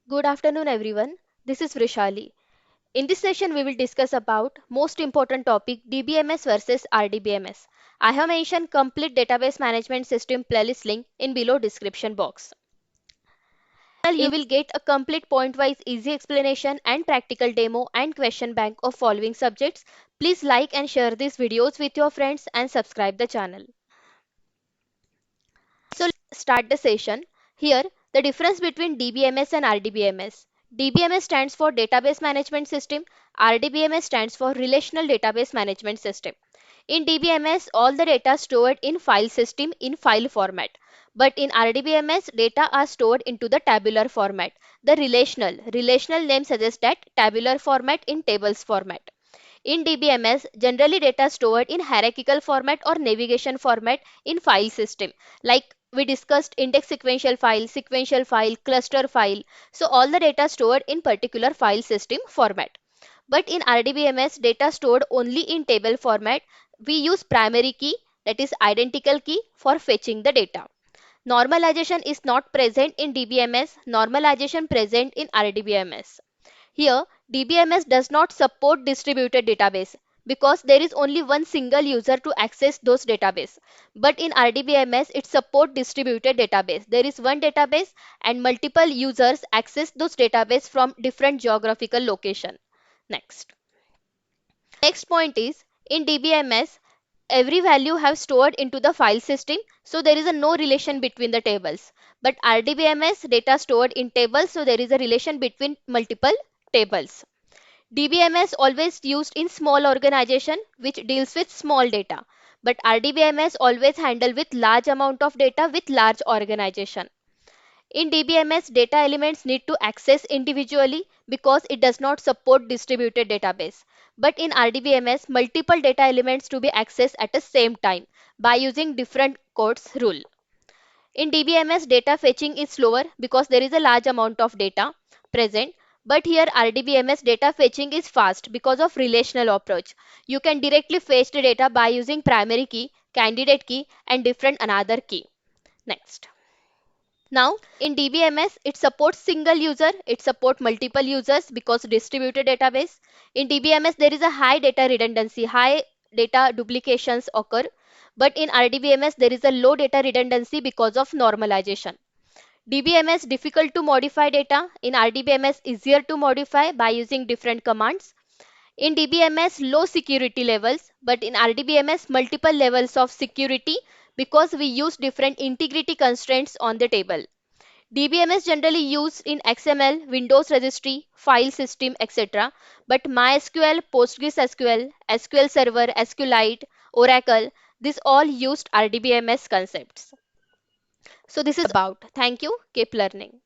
Good afternoon everyone. This is Vrushali. In this session we will discuss about most important topic DBMS versus RDBMS. I have mentioned complete database management system playlist link in below description box. You will get a complete point-wise easy explanation and practical demo and question bank of following subjects. Please like and share these videos with your friends and subscribe the channel. So let's start the session. Here, the difference between DBMS and RDBMS. DBMS stands for Database Management System. RDBMS stands for Relational Database Management System. In DBMS, all the data stored in file system in file format. But in RDBMS, data are stored into the tabular format. The relational name suggests that tabular format in tables format. In DBMS, generally data stored in hierarchical format or navigation format in file system. Like we discussed index sequential file, cluster file. So all the data stored in particular file system format. But in RDBMS, data stored only in table format. We use primary key, that is identical key, for fetching the data. Normalization is not present in DBMS, normalization present in RDBMS. Here, DBMS does not support distributed database because there is only one single user to access those database. But in RDBMS, it supports distributed database. There is one database and multiple users access those database from different geographical location. Next. Next point is in DBMS, every value have stored into the file system, so there is a no relation between the tables. But RDBMS data stored in tables, so there is a relation between multiple tables. DBMS always used in small organization which deals with small data, but RDBMS always handle with large amount of data with large organization. In DBMS, data elements need to access individually because it does not support distributed database. But in RDBMS, multiple data elements to be accessed at the same time by using different codes rule. In DBMS, data fetching is slower because there is a large amount of data present. But here RDBMS data fetching is fast because of relational approach. You can directly fetch the data by using primary key, candidate key and different another key. Next. Now in DBMS it supports single user, it supports multiple users because distributed database. In DBMS there is a high data redundancy, high data duplications occur. But in RDBMS there is a low data redundancy because of normalization. DBMS difficult to modify data, in RDBMS easier to modify by using different commands. In DBMS low security levels, but in RDBMS multiple levels of security because we use different integrity constraints on the table. DBMS generally used in XML, Windows registry, file system, etc. But MySQL, PostgreSQL, SQL Server, SQLite, Oracle, these all used RDBMS concepts. So this is about. Thank you. Keep learning.